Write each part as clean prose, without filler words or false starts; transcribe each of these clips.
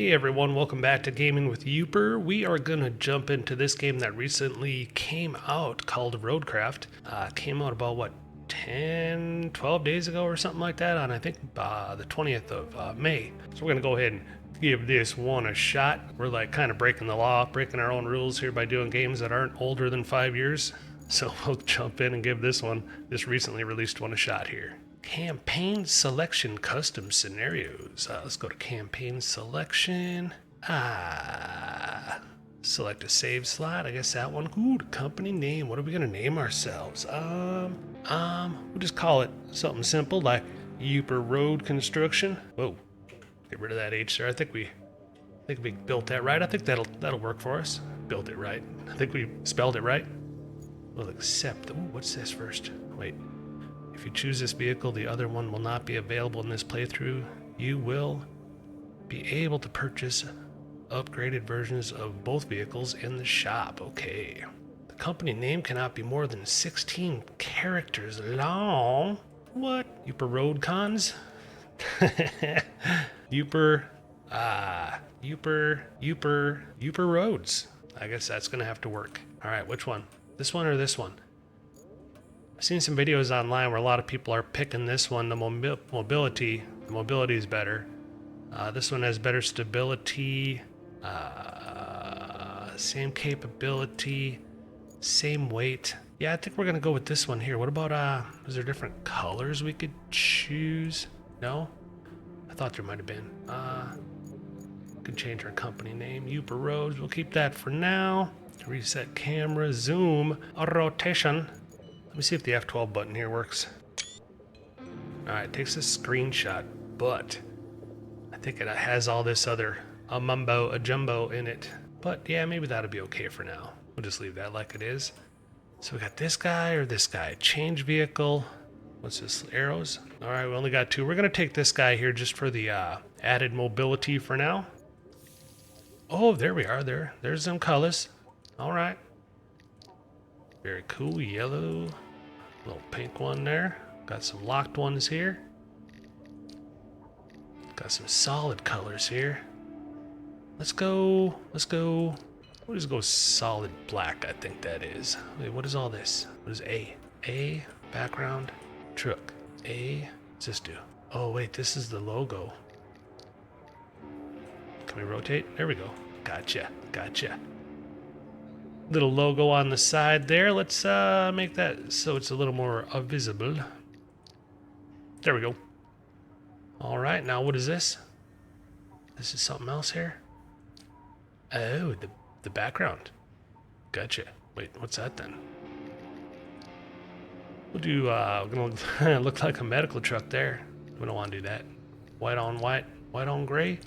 Hey everyone, welcome back to Gaming with Yooper. We are going to jump into this game that recently came out called RoadCraft. Came out about, 12 days ago or something like that on, I think, the 20th of May. So we're going to go ahead and give this one a shot. We're like kind of breaking the law, breaking our own rules here by doing games that aren't older than 5 years. So we'll jump in and give this recently released one, a shot here. Campaign selection, custom scenarios. Let's go to campaign selection. Select a save slot. I guess that one. Ooh, the company name. What are we gonna name ourselves? We'll just call it something simple like Yooper Road Construction. Whoa, get rid of that H there. I think we built that right. I think that'll work for us. Built it right. I think we spelled it right. We'll accept. Ooh, what's this first? Wait. If you choose this vehicle, the other one will not be available in this playthrough. You will be able to purchase upgraded versions of both vehicles in the shop. Okay. The company name cannot be more than 16 characters long. What? Yooper Road Cons? Yooper Roads. I guess that's gonna have to work. All right, which one? This one or this one? I've seen some videos online where a lot of people are picking this one. The mobility is better. This one has better stability, same capability, same weight. Yeah, I think we're gonna go with this one here. What about, is there different colors we could choose? No? I thought there might have been. We can change our company name, Yooper Roads. We'll keep that for now. Reset camera, zoom, rotation. Let me see if the F12 button here works. Alright, it takes a screenshot, but I think it has all this other jumbo in it. But yeah, maybe that'll be okay for now. We'll just leave that like it is. So we got this guy or this guy. Change vehicle. What's this? Arrows? Alright, we only got two. We're going to take this guy here just for the added mobility for now. Oh, there we are. There's some colors. Alright. Very cool, yellow, little pink one there. Got some locked ones here. Got some solid colors here. Let's go. We'll just go solid black, I think that is. Wait, what is all this? What is A? A, background, truck. A, what's this do? Oh wait, this is the logo. Can we rotate? There we go. Gotcha. Little logo on the side there. Let's make that so it's a little more visible. There we go. All right, now what is this? This is something else here. Oh, the background. Gotcha. Wait, what's that then? We'll do. We're gonna look like a medical truck there. We don't want to do that. White on white, white on gray,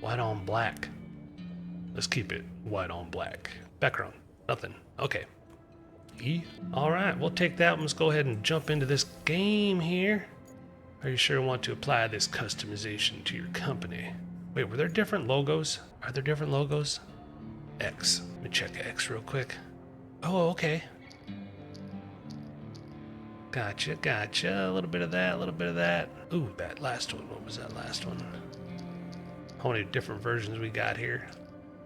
white on black. Let's keep it white on black. Background, nothing. Okay. E. All right, we'll take that. Let's go ahead and jump into this game here. Are you sure you want to apply this customization to your company? Wait, were there different logos? Are there different logos? X. Let me check X real quick. Oh, okay. Gotcha. A little bit of that. Ooh, that last one. What was that last one? How many different versions we got here?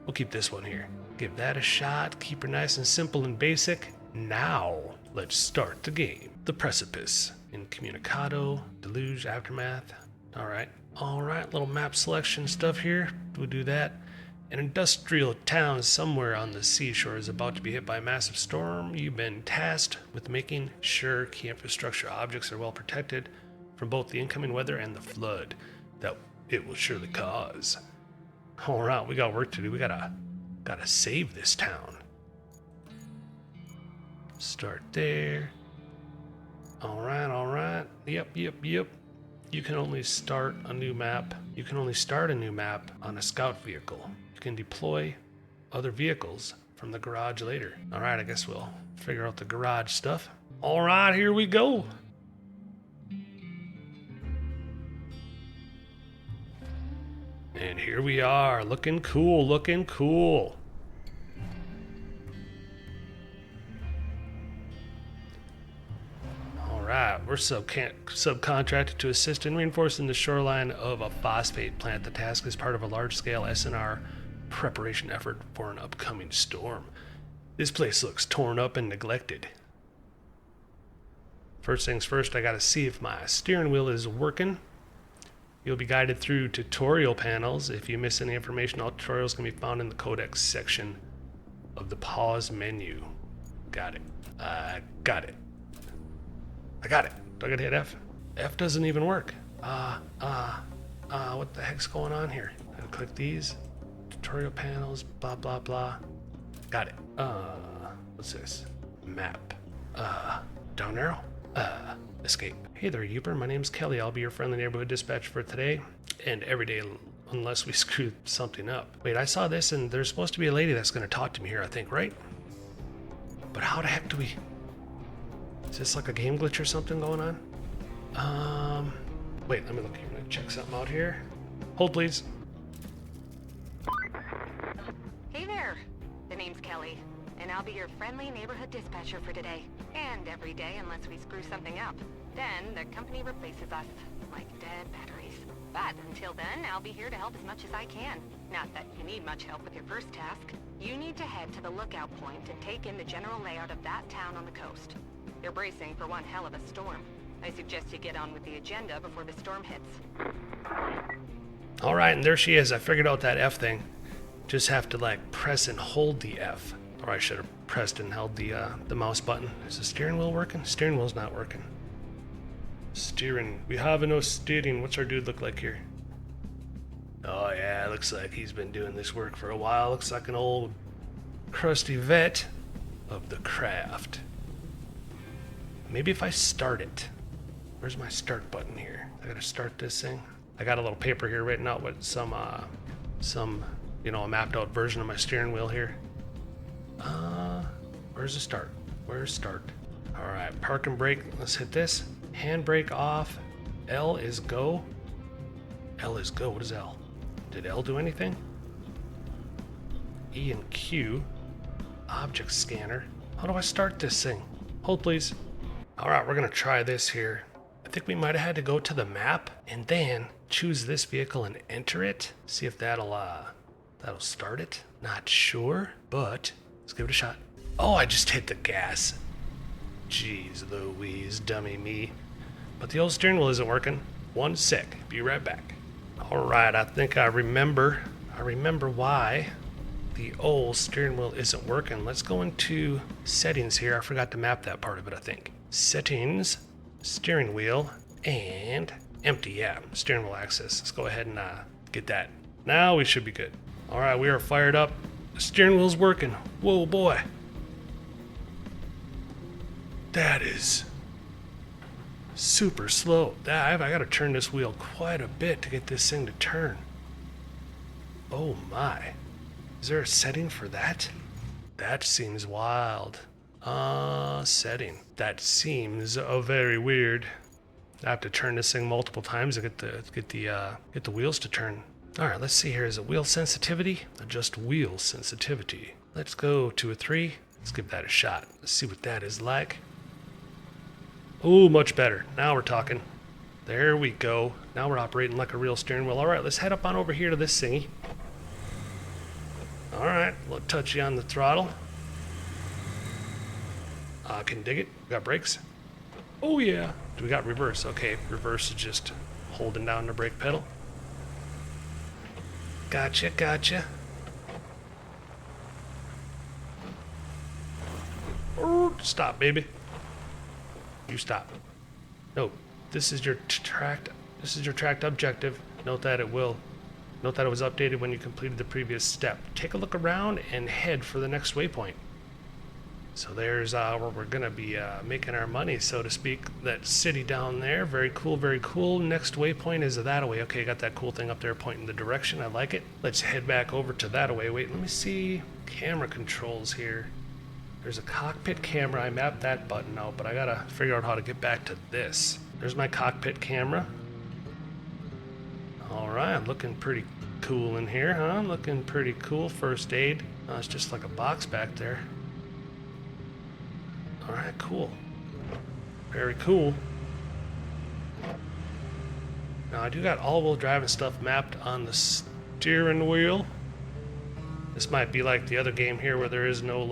We'll keep this one here. Give that a shot. Keep her nice and simple and basic. Now, let's start the game. The Precipice. Incommunicado. Deluge. Aftermath. Alright, little map selection stuff here. We'll do that. An industrial town somewhere on the seashore is about to be hit by a massive storm. You've been tasked with making sure key infrastructure objects are well protected from both the incoming weather and the flood that it will surely cause. Alright, we got work to do. We gotta save this town. Start there. Alright. Yep. You can only start a new map. On a scout vehicle. You can deploy other vehicles from the garage later. Alright, I guess we'll figure out the garage stuff. Alright, here we go. And here we are, looking cool. Alright, We're subcontracted to assist in reinforcing the shoreline of a phosphate plant. The task is part of a large-scale S&R preparation effort for an upcoming storm. This place looks torn up and neglected. First things first, I gotta see if my steering wheel is working. You'll be guided through tutorial panels. If you miss any information, all tutorials can be found in the codex section of the pause menu. Got it. Got it. I got it. Do I gotta hit F? F doesn't even work. What the heck's going on here? I gotta click these. Tutorial panels, blah, blah, blah. Got it. What's this? Map. Down arrow. Escape. Hey there, Yooper. My name's Kelly. I'll be your friendly neighborhood dispatcher for today and every day unless we screw something up. Wait, I saw this and there's supposed to be a lady that's gonna talk to me here, I think, right? But how the heck do we... Is this like a game glitch or something going on? Wait, let me look here. I'm gonna check something out here. Hold, please. Hey there. The name's Kelly, and I'll be your friendly neighborhood dispatcher for today. And every day unless we screw something up. Then the company replaces us, like dead batteries. But until then, I'll be here to help as much as I can. Not that you need much help with your first task. You need to head to the lookout point and take in the general layout of that town on the coast. They're bracing for one hell of a storm. I suggest you get on with the agenda before the storm hits. Alright, and there she is. I figured out that F thing. Just have to like press and hold the F. Or I should have pressed and held the mouse button. Is the steering wheel working? Steering wheel's not working. Steering. We have no steering. What's our dude look like here? Oh yeah, looks like he's been doing this work for a while. Looks like an old crusty vet of the craft. Maybe if I start it. Where's my start button here? I gotta start this thing. I got a little paper here written out with some you know, a mapped out version of my steering wheel here. Where's the start? Where's start? Alright, park and brake. Let's hit this. Handbrake off. L is go. L is go. What is L? Did L do anything? E and Q. Object scanner. How do I start this thing? Hold, please. Alright, we're gonna try this here. I think we might have had to go to the map and then choose this vehicle and enter it. See if that'll start it. Not sure, but let's give it a shot. Oh, I just hit the gas. Jeez Louise, dummy me. But the old steering wheel isn't working. 1 sec. Be right back. Alright, I think I remember why the old steering wheel isn't working. Let's go into settings here. I forgot to map that part of it, I think. Settings, steering wheel, and empty. Yeah, steering wheel access. Let's go ahead and get that. Now we should be good. Alright, we are fired up. The steering wheel's working. Whoa, boy. That is super slow. I gotta turn this wheel quite a bit to get this thing to turn. Oh my. Is there a setting for that? That seems wild. Setting. That seems very weird. I have to turn this thing multiple times to get the wheels to turn. Alright, let's see here. Is it wheel sensitivity? Adjust wheel sensitivity. Let's go to a 3. Let's give that a shot. Let's see what that is like. Oh, much better. Now we're talking. There we go. Now we're operating like a real steering wheel. Alright, let's head up on over here to this thingy. Alright, a little touchy on the throttle. Can dig it. We got brakes. Oh yeah. Do we got reverse? Okay, reverse is just holding down the brake pedal. Gotcha, gotcha. Stop, baby. You stop. No, this is your tracked objective. Note that it was updated when you completed the previous step. Take a look around and head for the next waypoint. So there's where we're gonna be making our money, so to speak. That city down there, very cool, very cool. Next waypoint is that-a-way. Okay, got that cool thing up there pointing the direction. I like it. Let's head back over to that-a-way. Wait, let me see camera controls here. There's a cockpit camera. I mapped that button out, but I gotta figure out how to get back to this. There's my cockpit camera. All right, looking pretty cool in here, huh? Looking pretty cool. First aid. It's just like a box back there. Alright, cool. Very cool. Now I do got all-wheel drive and stuff mapped on the steering wheel. This might be like the other game here where there is no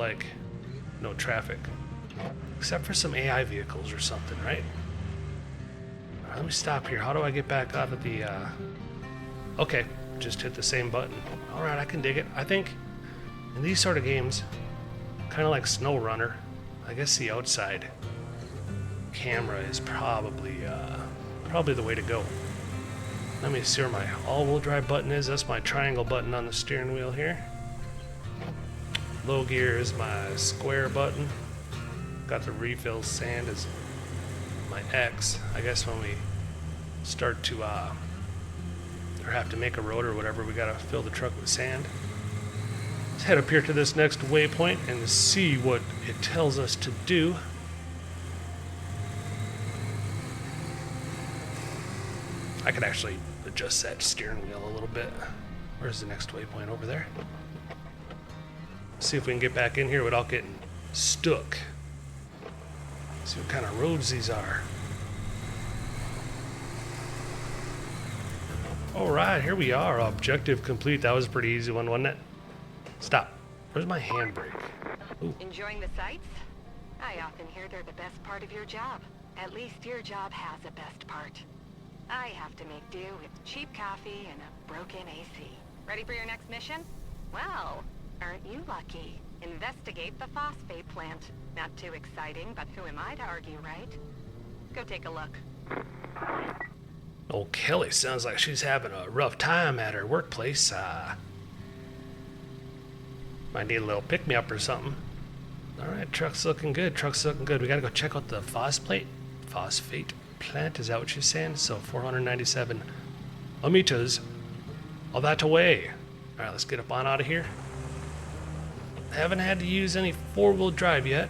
no traffic. Except for some AI vehicles or something, right? Alright, let me stop here. How do I get back out of the Okay, just hit the same button. Alright, I can dig it. I think in these sort of games, kind of like SnowRunner, I guess the outside camera is probably the way to go. Let me see where my all-wheel drive button is. That's my triangle button on the steering wheel here. Low gear is my square button. Got the refill sand as my X. I guess when we start to or have to make a road or whatever, we gotta fill the truck with sand. Let's head up here to this next waypoint and see what it tells us to do. I could actually adjust that steering wheel a little bit. Where's the next waypoint? Over there. See if we can get back in here without getting stuck. See what kind of roads these are. Alright, here we are. Objective complete. That was a pretty easy one, wasn't it? Stop. Where's my handbrake? Ooh. Enjoying the sights? I often hear they're the best part of your job. At least your job has a best part. I have to make do with cheap coffee and a broken AC. Ready for your next mission? Well, aren't you lucky? Investigate the phosphate plant. Not too exciting, but who am I to argue, right? Go take a look. Old Kelly sounds like she's having a rough time at her workplace. Might need a little pick-me-up or something. Alright, truck's looking good. Truck's looking good. We gotta go check out the phosphate plant. Is that what she's saying? So 497 meters of that away. Alright, let's get up on out of here. Haven't had to use any four-wheel drive yet.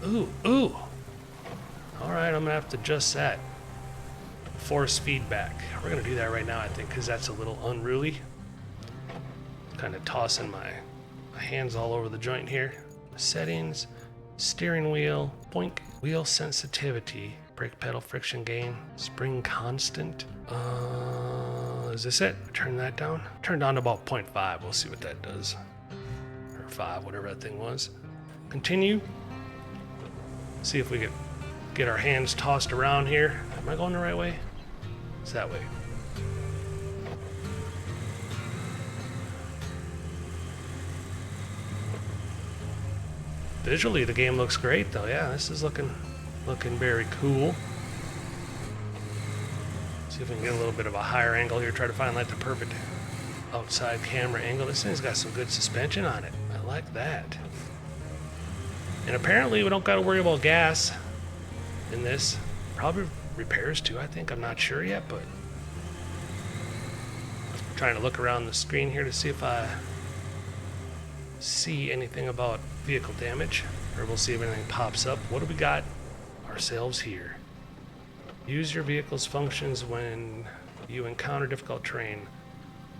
Ooh. Alright, I'm gonna have to adjust that. Force feedback. We're gonna do that right now, I think, because that's a little unruly. Kind of tossing my hands all over the joint here. Settings, steering wheel, boink, wheel sensitivity, brake pedal friction gain, spring constant. Is this it? Turn that down. Turn down to about 0.5. We'll see what that does. Or 5, whatever that thing was. Continue. See if we can get our hands tossed around here. Am I going the right way? It's that way. Visually, the game looks great, though. Yeah, this is looking very cool. See if we can get a little bit of a higher angle here. Try to find like the perfect outside camera angle. This thing's got some good suspension on it. I like that. And apparently, we don't got to worry about gas in this. Probably repairs too, I think. I'm not sure yet, but I'm trying to look around the screen here to see if I see anything about vehicle damage, or we'll see if anything pops up. What do we got ourselves here? Use your vehicle's functions when you encounter difficult terrain.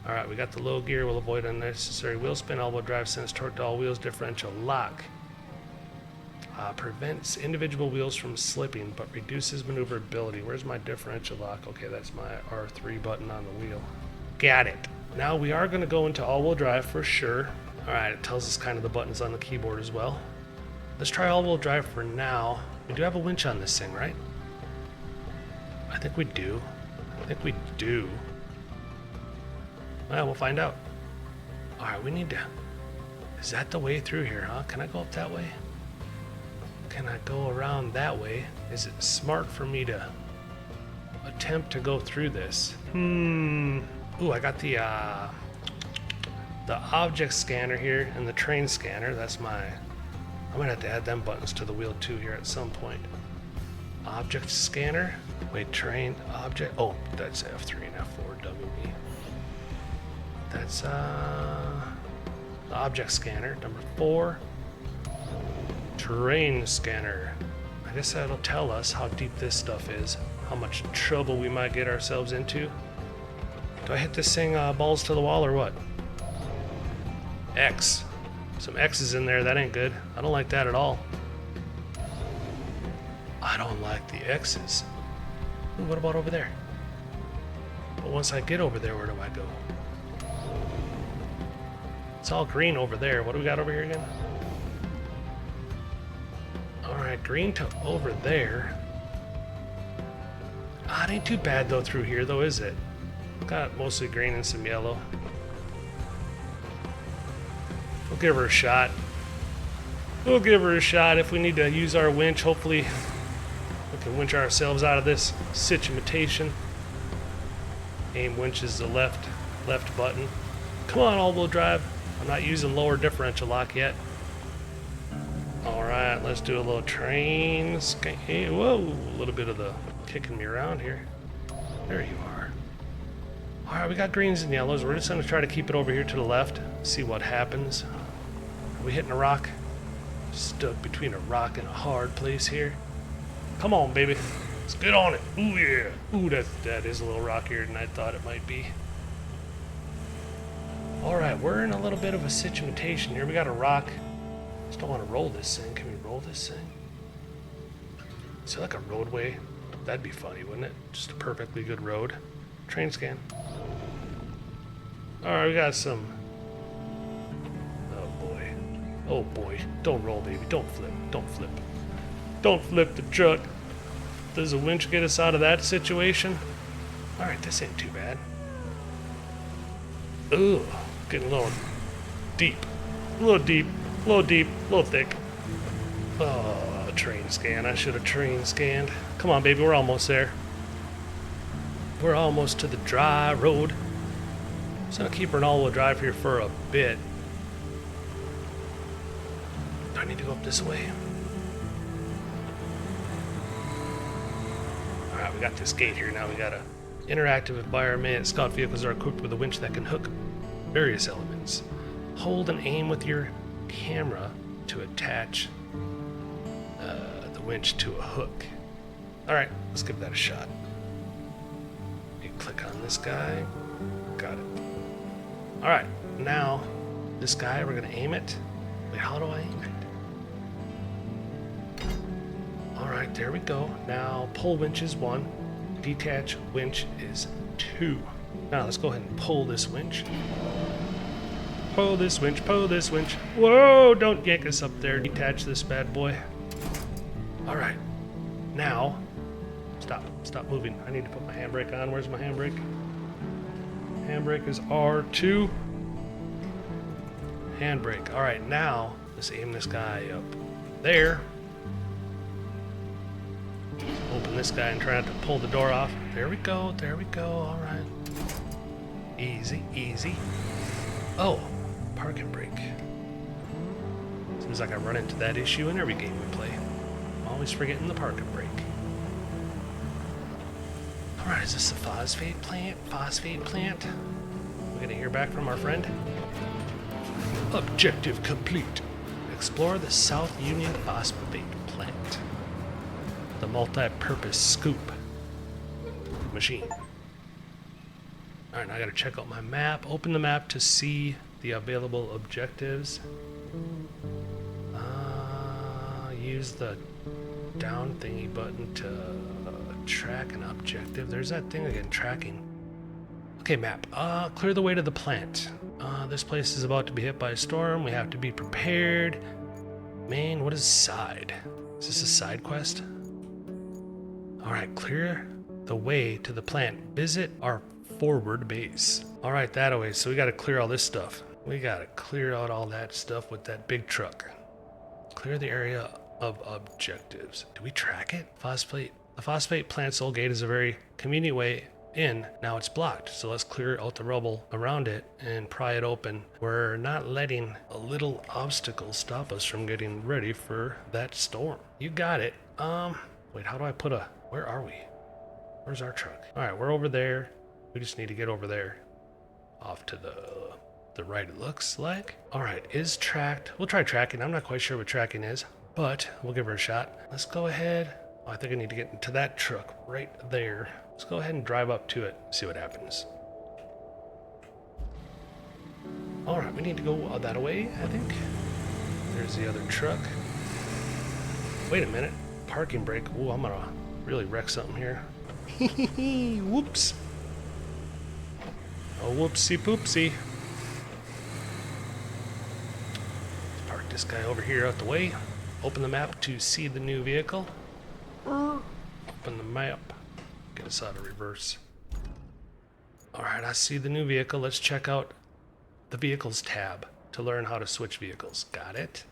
Alright, we got the low gear, will avoid unnecessary wheel spin, all-wheel drive sends torque to all wheels, differential lock. Prevents individual wheels from slipping, but reduces maneuverability. Where's my differential lock? Okay, that's my R3 button on the wheel. Got it. Now we are going to go into all-wheel drive for sure. Alright, it tells us kind of the buttons on the keyboard as well. Let's try all-wheel drive for now. We do have a winch on this thing, right? I think we do. Well, we'll find out. Alright, we need to... Is that the way through here, huh? Can I go up that way? Can I go around that way? Is it smart for me to attempt to go through this? Ooh, I got the object scanner here and the train scanner. That's my... I might have to add them buttons to the wheel too here at some point. Object scanner. Wait, train, object. Oh, that's F3 and F4, WB. That's the object scanner. Number 4. Terrain scanner. I guess that'll tell us how deep this stuff is, how much trouble we might get ourselves into. Do I hit this thing balls to the wall or what? X. Some X's in there, that ain't good. I don't like that at all. I don't like the X's. Ooh, what about over there? But once I get over there, where do I go? It's all green over there. What do we got over here again? Alright, green to over there. Ah, it ain't too bad though through here though, is it? Got mostly green and some yellow. We'll give her a shot. We'll give her a shot. If we need to use our winch, hopefully we can winch ourselves out of this situation. Aim winch is the left button. Come on, all-wheel drive. I'm not using lower differential lock yet. Alright, let's do a little train scan. Whoa, a little bit of the kicking me around here. There you are. Alright, we got greens and yellows. We're just going to try to keep it over here to the left. See what happens. Are we hitting a rock? Stuck between a rock and a hard place here. Come on, baby. Let's get on it. Ooh, yeah. Ooh, that is a little rockier than I thought it might be. Alright, we're in a little bit of a situation here. We got a rock. Just don't want to roll this thing. Can we roll this thing? Is it like a roadway? That'd be funny, wouldn't it? Just a perfectly good road. Train scan. Alright, we got some... Oh boy. Oh boy. Don't roll, baby. Don't flip. Don't flip. Don't flip the truck. Does a winch get us out of that situation? Alright, this ain't too bad. Ooh, getting a little deep. A little deep. A little deep. A little thick. Oh, train scan. I should have train scanned. Come on, baby. We're almost there. We're almost to the dry road. Just gonna keep her in all-wheel drive here for a bit. Do I need to go up this way? Alright, we got this gate here. Now we got a interactive environment. Scout vehicles are equipped with a winch that can hook various elements. Hold and aim with your camera to attach the winch to a hook. Alright, let's give that a shot. You click on this guy. Got it. Alright, now this guy, we're going to aim it. Wait, how do I aim it? Alright, there we go. Now pull winch is 1. Detach winch is 2. Now let's go ahead and pull this winch. Pull this winch, pull this winch. Whoa, don't yank us up there. Detach this bad boy. Alright, now, stop moving. I need to put my handbrake on. Where's my handbrake? Handbrake is R2. Handbrake. Alright, now, let's aim this guy up there. Open this guy and try not to pull the door off. There we go, alright. Easy, easy. Oh, parking brake. Seems like I run into that issue in every game we play. I'm always forgetting the parking brake. Alright, is this the phosphate plant? Phosphate plant? We're gonna hear back from our friend? Objective complete. Explore the South Union Phosphate Plant. The multi-purpose scoop machine. Alright, now I gotta check out my map. Open the map to see the available objectives. Use the down thingy button to track an objective. There's that thing again, tracking. Okay, map. Clear the way to the plant. This place is about to be hit by a storm. We have to be prepared. Man, what is side? Is this a side quest? Alright, clear the way to the plant. Visit our forward base. Alright, that way. So we gotta clear all this stuff. We gotta clear out all that stuff with that big truck. Clear the area of objectives. Do we track it? Phosphate. The phosphate plant soul gate is a very convenient way in. Now it's blocked. So let's clear out the rubble around it and pry it open. We're not letting a little obstacle stop us from getting ready for that storm. You got it. Wait, how do I put a... Where are we? Where's our truck? Alright, we're over there. We just need to get over there. Off to the right, it looks like. Alright, is tracked. We'll try tracking. I'm not quite sure what tracking is, but we'll give her a shot. Let's go ahead. Oh, I think I need to get into that truck right there. Let's go ahead and drive up to it, see what happens. Alright, we need to go that way, I think. There's the other truck. Wait a minute. Parking brake. Ooh, I'm gonna really wreck something here. Whoops. Oh, whoopsie poopsie. Let's park this guy over here out the way. Open the map to see the new vehicle. Open the map. Get us out of reverse. Alright, I see the new vehicle. Let's check out the Vehicles tab to learn how to switch vehicles. Got it?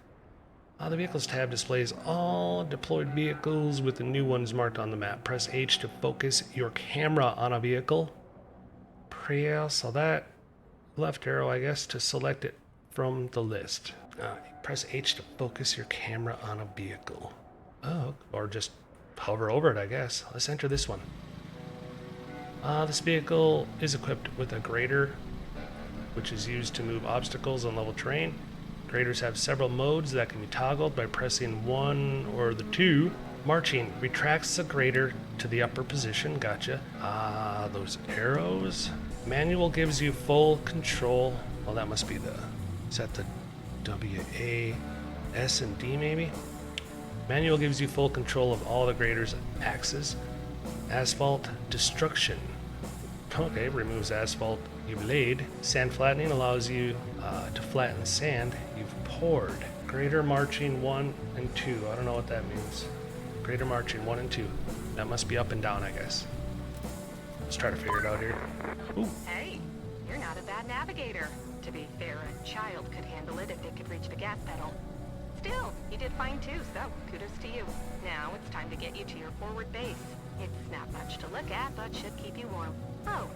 The Vehicles tab displays all deployed vehicles with the new ones marked on the map. Press H to focus your camera on a vehicle. Press that left arrow, I guess, to select it from the list. Press H to focus your camera on a vehicle. Oh, or just hover over it, I guess. Let's enter this one. This vehicle is equipped with a grader, which is used to move obstacles on level terrain. Graders have several modes that can be toggled by pressing 1 or the 2. Marching retracts the grader to the upper position. Gotcha. Those arrows. Manual gives you full control. Well, that must be the... Is that the W, A, S, and D maybe? Manual gives you full control of all the grader's axes. Asphalt destruction. Okay, removes asphalt you've laid. Sand flattening allows you to flatten sand you've poured. Grader marching 1 and 2. I don't know what that means. Grader marching 1 and 2. That must be up and down, I guess. Let's try to figure it out here. Ooh. Hey, you're not a bad navigator. To be fair, a child could handle it if they could reach the gas pedal. Still, you did fine too, so kudos to you. Now it's time to get you to your forward base. It's not much to look at, but should keep you warm. Oh,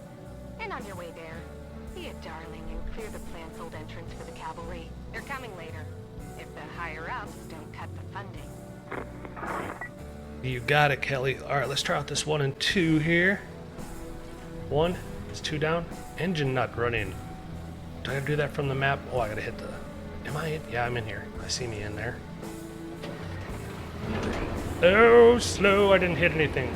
and on your way there, be a darling and clear the plant's old entrance for the cavalry. They're coming later. If the higher-ups don't cut the funding. You got it, Kelly. Alright, let's try out this 1 and 2 here. 1, it's 2 down. Engine nut running. Do I gotta do that from the map? Oh, I gotta hit the... Am I in? Yeah, I'm in here. I see me in there. Oh, slow. I didn't hit anything.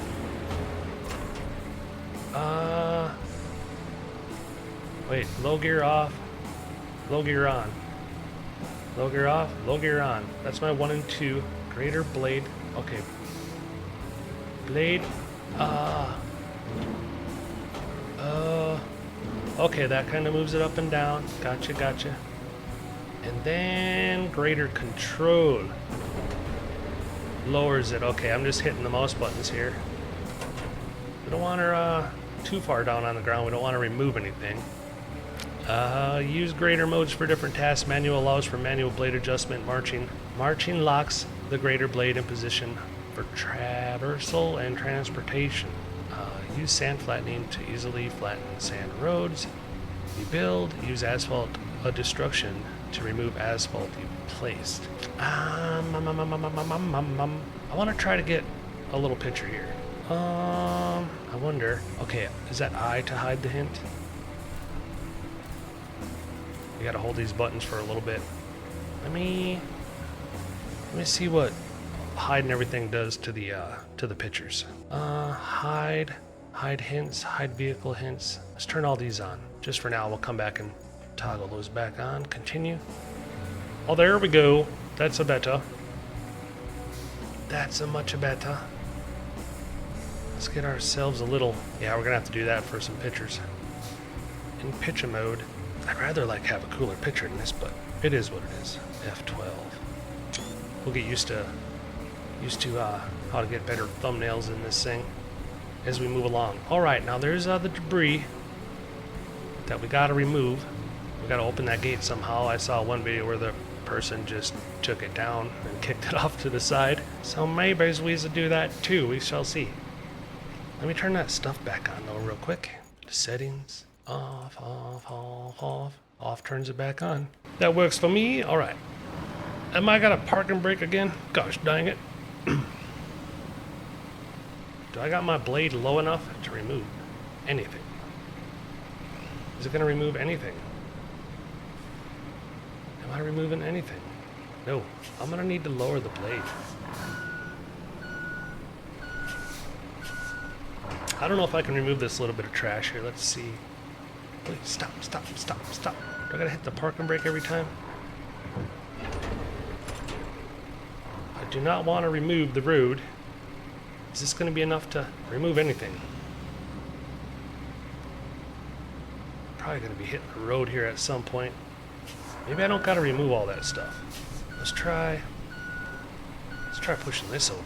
Wait, low gear off. Low gear on. Low gear off, low gear on. That's my 1 and 2. Grader blade. Okay. Blade. Okay, that kind of moves it up and down. Gotcha, gotcha. And then grader control. Lowers it. Okay, I'm just hitting the mouse buttons here. We don't want her too far down on the ground. We don't want to remove anything. Use grader modes for different tasks. Manual allows for manual blade adjustment. Marching locks the grader blade in position for traversal and transportation. Use sand flattening to easily flatten sand roads. Rebuild. Use asphalt destruction to remove asphalt you placed. I want to try to get a little picture here. I wonder. Okay, is that I to hide the hint? You gotta hold these buttons for a little bit. Let me see what hiding everything does to the pictures. Hide hints, hide vehicle hints. Let's turn all these on. Just for now, we'll come back and toggle those back on. Continue. Oh, there we go. That's a better. That's a much better. Let's get ourselves a little... Yeah, we're gonna have to do that for some pictures. In picture mode. I'd rather have a cooler picture than this, but it is what it is. F12. We'll get used to how to get better thumbnails in this thing as we move along. All right, now there's the debris that we gotta remove. We gotta open that gate somehow. I saw one video where the person just took it down and kicked it off to the side. So maybe we should do that too. We shall see. Let me turn that stuff back on though real quick. The settings. Off, off, off, off. Off turns it back on. That works for me. All right. Am I got a parking brake again? Gosh dang it. Do I got my blade low enough to remove anything? Is it going to remove anything? Am I removing anything? No. I'm going to need to lower the blade. I don't know if I can remove this little bit of trash here. Let's see. Wait, stop. Do I gotta hit the parking brake every time? I do not want to remove the road. Is this going to be enough to remove anything? probably going to be hitting the road here at some point. Maybe I don't got to remove all that stuff. Let's try pushing this over.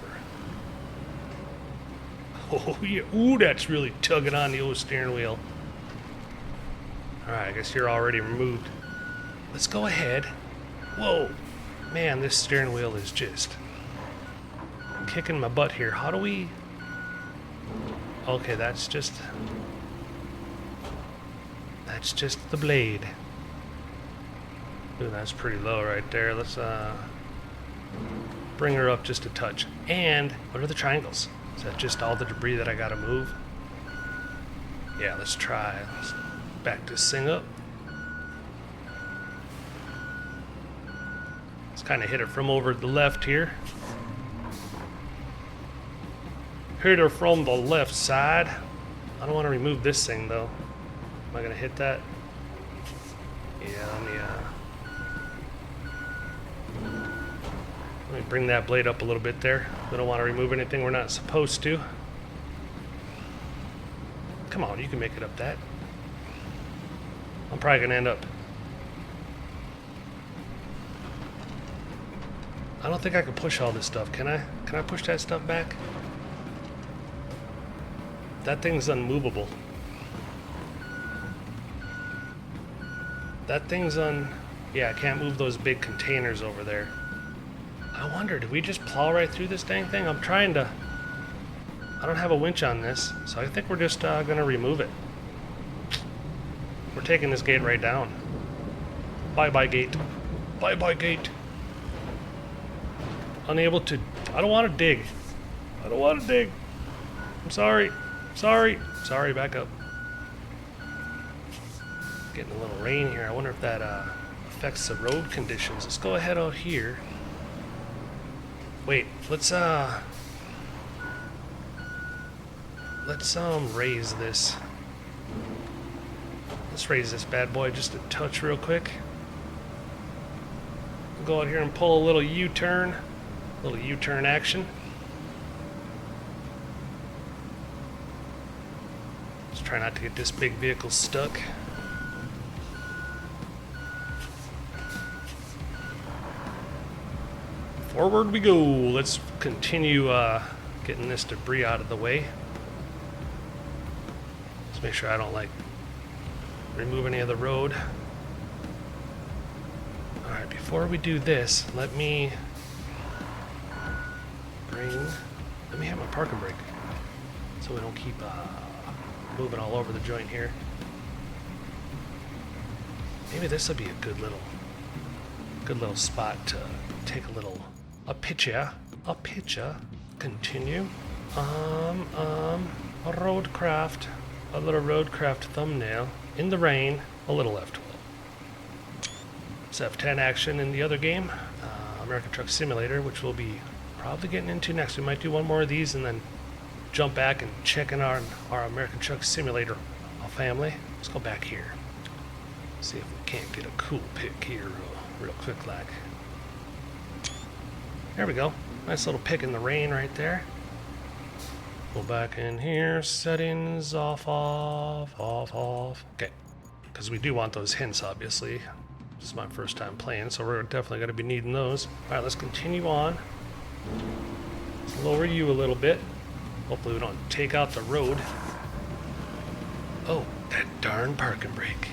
Oh yeah, ooh, that's really tugging on the old steering wheel. Alright, I guess you're already removed. Let's go ahead. Whoa, man, this steering wheel is just kicking my butt here. How do we... Okay, that's just the blade. Ooh, that's pretty low right there. Let's bring her up just a touch. And what are the triangles? Is that just all the debris that I gotta move? Yeah, let's try. Let's back this thing up. Let's kind of hit it from over the left here. Hit her from the left side. I don't want to remove this thing though. Am I gonna hit that? Yeah, let me bring that blade up a little bit there. We don't want to remove anything we're not supposed to. Come on, you can make it up that. I'm probably gonna end up... I don't think I can push all this stuff, can I? Can I push that stuff back? That thing's unmovable. That thing's Yeah, I can't move those big containers over there. I wonder, did we just plow right through this dang thing? I'm trying to... I don't have a winch on this, so I think we're just gonna remove it. We're taking this gate right down. Bye-bye gate. Bye-bye gate. Unable to... I don't want to dig. I don't want to dig. I'm sorry. Sorry. Sorry, back up. Getting a little rain here. I wonder if that affects the road conditions. Let's go ahead out here. Wait, let's raise this. Let's raise this bad boy just a touch real quick. We'll go out here and pull a little U-turn. Little U-turn action. Let's try not to get this big vehicle stuck. Forward we go. Let's continue getting this debris out of the way. Let's make sure I don't remove any of the road. Alright, before we do this, let me have my parking brake so we don't keep moving all over the joint here. Maybe this will be a good little spot to take a picture. Continue. RoadCraft. A little RoadCraft thumbnail. In the rain. A little F12. It's F10 action in the other game. American Truck Simulator, which we'll be probably getting into next. We might do one more of these and then jump back and check in our American Truck Simulator family. Let's go back here. See if we can't get a cool pick here real quick like. There we go. Nice little pick in the rain right there. Go back in here. Settings off. Okay. Because we do want those hints, obviously. This is my first time playing, so we're definitely going to be needing those. Alright, let's continue on. Let's lower you a little bit. Hopefully we don't take out the road. Oh, that darn parking brake.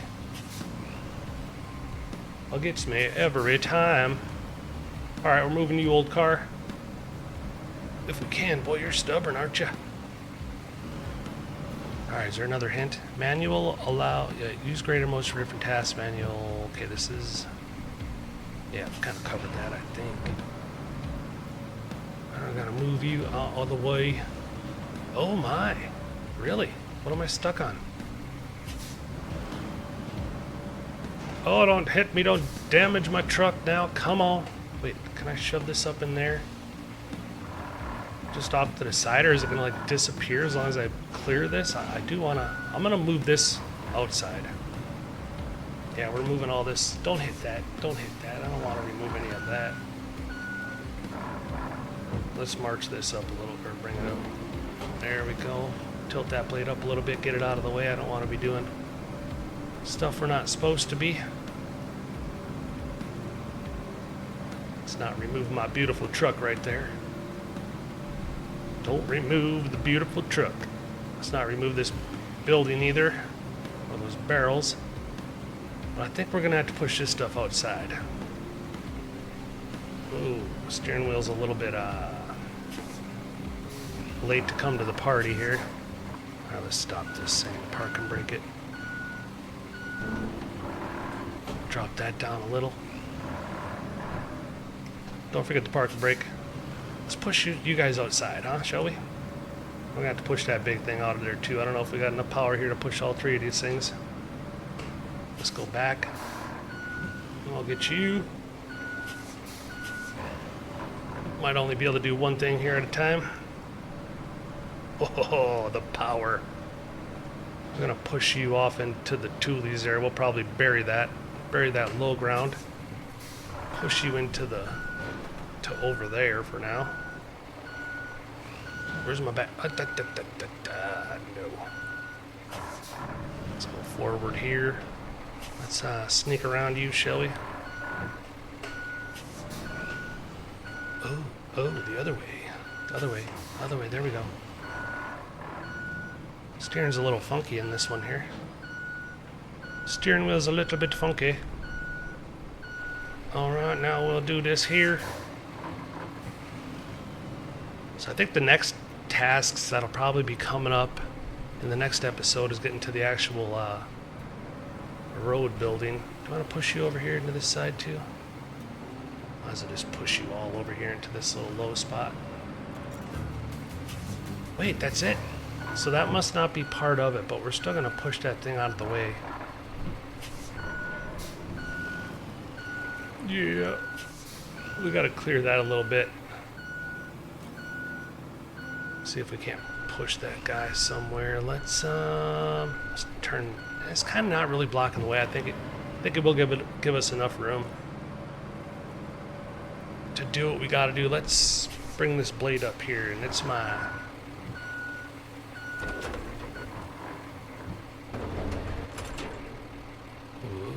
It gets me every time. Alright, we're moving you, old car. If we can. Boy, you're stubborn, aren't you? Alright, is there another hint? Manual use greater motion for different tasks. Manual. Okay, this is... Yeah, I've kind of covered that, I think. I'm gonna move you all the way. Oh my. Really? What am I stuck on? Oh, don't hit me. Don't damage my truck now. Come on. Wait, can I shove this up in there? Just off to the side, or is it gonna disappear as long as I clear this? I do wanna... I'm gonna move this outside. Yeah, we're moving all this. Don't hit that. Don't hit that. I don't want to remove any of that. Let's march this up a little bit. Bring it up. There we go. Tilt that blade up a little bit. Get it out of the way. I don't want to be doing stuff we're not supposed to be. Let's not remove my beautiful truck right there. Don't remove the beautiful truck. Let's not remove this building either, or those barrels. But I think we're gonna have to push this stuff outside. Ooh, steering wheel's a little bit late to come to the party here. All right, let's stop this thing, park and brake it. Drop that down a little. Don't forget to park and brake. Let's push you guys outside, huh? Shall we? We're gonna have to push that big thing out of there too. I don't know if we got enough power here to push all three of these things. Let's go back. I'll get you. Might only be able to do one thing here at a time. Oh, the power. I'm gonna push you off into the toolies there. We'll probably bury that low ground. Push you into to over there for now. Where's my back? No. Let's go forward here. Let's sneak around you, shall we? Oh, the other way. The other way. Other way. There we go. Steering's a little funky in this one here. Steering wheel's a little bit funky. Alright, now we'll do this here. So I think the next tasks that'll probably be coming up in the next episode is getting to the actual road building. Do I want to push you over here into this side too? Might as well just push you all over here into this little low spot. Wait, that's it? So that must not be part of it, but we're still going to push that thing out of the way. Yeah. We got to clear that a little bit. See if we can't push that guy somewhere. Let's turn. It's kind of not really blocking the way. I think it will give us enough room to do what we got to do. Let's bring this blade up here, and it's my. Ooh.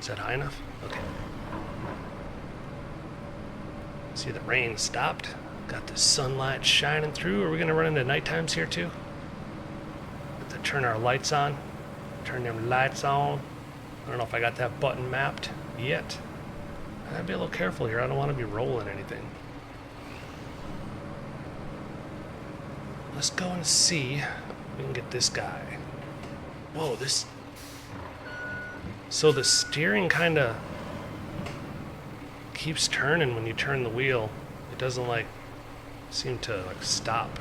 Is that high enough? Okay. See, the rain stopped. Got the sunlight shining through. Are we going to run into night times here too? Have to turn our lights on. Turn them lights on. I don't know if I got that button mapped yet. I gotta be a little careful here. I don't want to be rolling anything. Let's go and see if we can get this guy. Whoa, this... So the steering kind of keeps turning when you turn the wheel. It doesn't like seem to like stop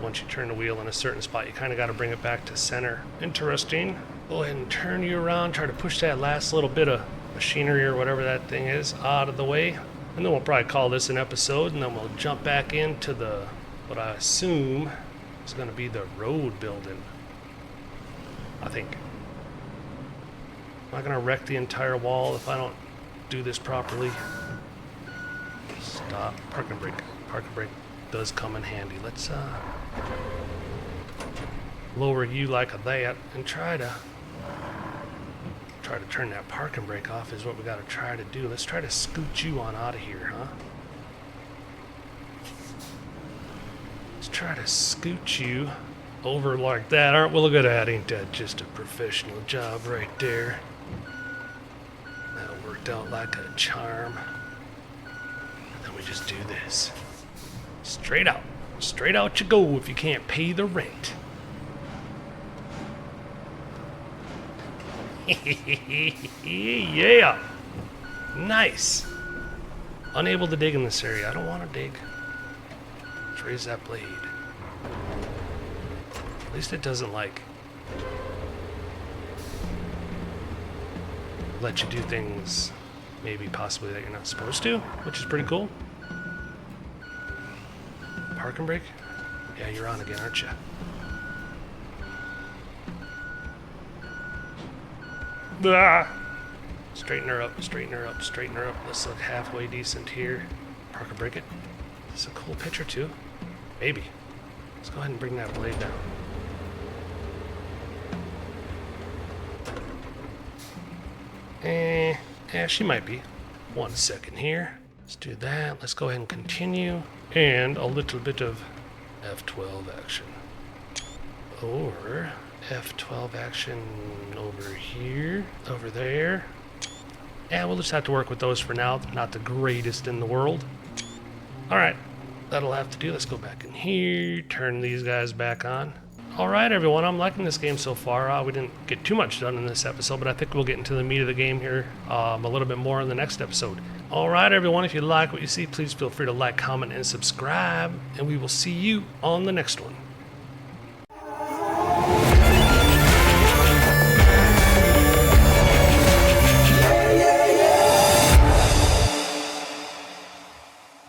once you turn the wheel in a certain spot. You kind of got to bring it back to center. Interesting. Go ahead and turn you around. Try to push that last little bit of machinery or whatever that thing is out of the way. And then we'll probably call this an episode, and then we'll jump back into the what I assume is going to be the road building. I think. I'm not going to wreck the entire wall if I don't do this properly. Stop. Park and brake. Park and brake does come in handy. Let's lower you like that and try to turn that park and brake off is what we got to try to do. Let's try to scoot you on out of here, huh? Let's try to scoot you over like that. Aren't we? Look at that. Ain't that just a professional job right there? That worked out like a charm. And then we just do this. Straight out. Straight out you go if you can't pay the rent. Yeah. Nice. Unable to dig in this area. I don't want to dig. Let's raise that blade. At least it doesn't like let you do things maybe possibly that you're not supposed to, which is pretty cool. Park and brake? Yeah, you're on again, aren't you? Ah! Straighten her up, straighten her up, straighten her up. Let's look halfway decent here. Park and brake it. It's a cool picture too. Maybe. Let's go ahead and bring that blade down. Yeah, she might be. 1 second here. Let's do that. Let's go ahead and continue. And a little bit of F12 action. Or F12 action over here, over there. Yeah, we'll just have to work with those for now. They're not the greatest in the world. All right, that'll have to do. Let's go back in here, turn these guys back on. All right, everyone, I'm liking this game so far. We didn't get too much done in this episode, but I think we'll get into the meat of the game here a little bit more in the next episode. All right, everyone, if you like what you see, please feel free to like, comment, and subscribe, and we will see you on the next one.